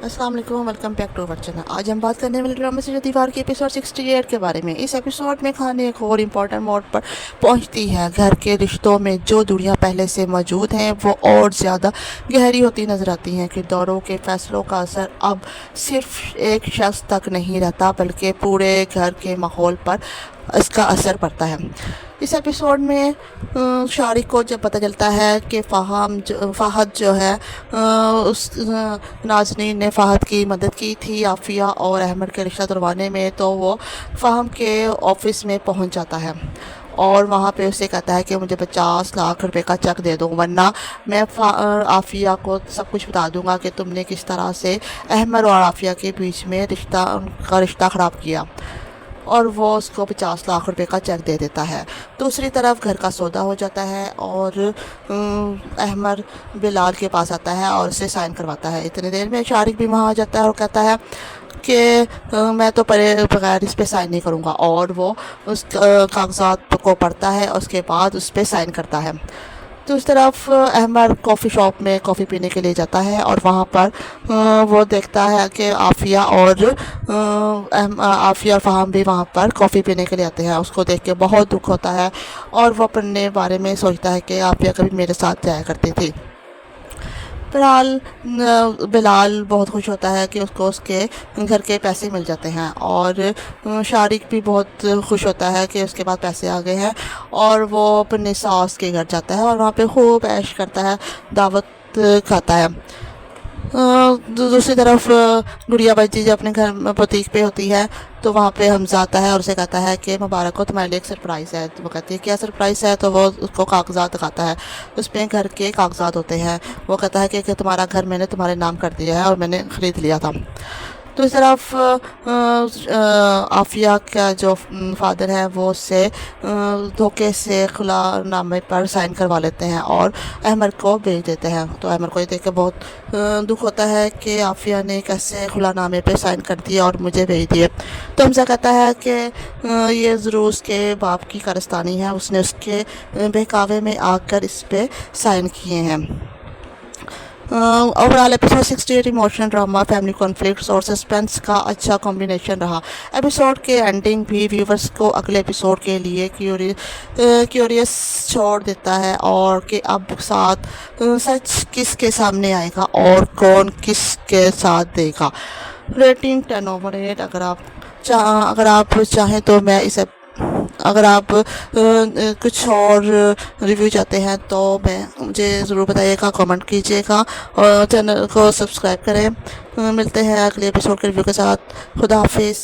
अस्सलाम वालेकुम, welcome back to our channel. आज हम बात करने वाले ड्रामा से जो दीवार के एपिसोड 68 के बारे में। इस एपिसोड में कहानी एक और इम्पॉर्टेंट मोड़ पर पहुंचती है। घर के रिश्तों में जो दूरियां पहले से मौजूद हैं वो और ज़्यादा गहरी होती नजर आती हैं। किरदारों के फैसलों का असर अब सिर्फ एक शख्स तक नहीं रहता बल्कि पूरे घर के माहौल पर इसका असर पड़ता है। इस एपिसोड में शारिक को जब पता चलता है कि फ़हद जो है नाज़नीन ने फ़हद की मदद की थी आफ़िया और अहमद के रिश्ता तुड़वाने में, तो वो फ़हम के ऑफिस में पहुंच जाता है और वहाँ पे उसे कहता है कि मुझे 50 लाख रुपए का चेक दे दो, वरना मैं आफ़िया को सब कुछ बता दूंगा कि तुमने किस तरह से अहमद और आफ़िया के बीच में रिश्ता ख़राब किया। और वो उसको 50 लाख रुपए का चेक दे देता है। दूसरी तरफ घर का सौदा हो जाता है और अहमद बिलाल के पास आता है और उसे साइन करवाता है। इतनी देर में शारिक भी वहाँ आ जाता है और कहता है कि मैं तो बगैर इस पे साइन नहीं करूँगा, और वो उस कागजात को पढ़ता है और उसके बाद उस पर साइन करता है। तो उस तरफ अहमद कॉफ़ी शॉप में कॉफ़ी पीने के लिए जाता है और वहाँ पर वो देखता है कि आफ़िया और फ़हम भी वहाँ पर कॉफ़ी पीने के लिए आते हैं। उसको देख के बहुत दुख होता है और वो अपने बारे में सोचता है कि आफ़िया कभी मेरे साथ जाया करती थी। बिलाल बहुत खुश होता है कि उसको उसके घर के पैसे मिल जाते हैं और शारिक भी बहुत खुश होता है कि उसके पास पैसे आ गए हैं और वो अपने सास के घर जाता है और वहाँ पे खूब ऐश करता है, दावत खाता है। दूसरी तरफ गुड़िया बाजी जब अपने घर में बुटीक पे होती है तो वहाँ पे हमज़ा आता है और उसे कहता है कि मुबारक हो, तुम्हारे लिए एक सरप्राइज़ है। तो वो कहती है क्या सरप्राइज़ है? तो वो उसको कागजात दिखाता है, उसमें घर के कागजात होते हैं। वो कहता है कि तुम्हारा घर मैंने तुम्हारे नाम कर दिया है और मैंने ख़रीद लिया था। तो इस तरफ आफ़िया का जो फादर है वो उससे धोखे से खुलानामे पर साइन करवा लेते हैं और अहमद को भेज देते हैं। तो अहमद को ये देख के बहुत दुख होता है कि आफ़िया ने कैसे खुलानामे पे साइन कर दिया और मुझे भेज दिए। तो हमज़ा कहता है कि ये ज़रूर उसके बाप की कारस्तानी है, उसने उसके बहकावे में आकर इस पर साइन किए हैं। Overall episode 68 emotional drama, family conflicts और सस्पेंस का अच्छा कॉम्बिनेशन रहा। एपिसोड के एंडिंग भी व्यूवर्स को अगले एपिसोड के लिए क्यूरियस छोड़ देता है और कि अब साथ सच किसके सामने आएगा और कौन किसके साथ देगा। रेटिंग 10/8। अगर आप चाहें तो मैं इसे अगर आप कुछ और रिव्यू चाहते हैं तो मुझे ज़रूर बताइएगा, कमेंट कीजिएगा और चैनल को सब्सक्राइब करें। मिलते हैं अगले एपिसोड के रिव्यू के साथ। खुदा हाफिज़।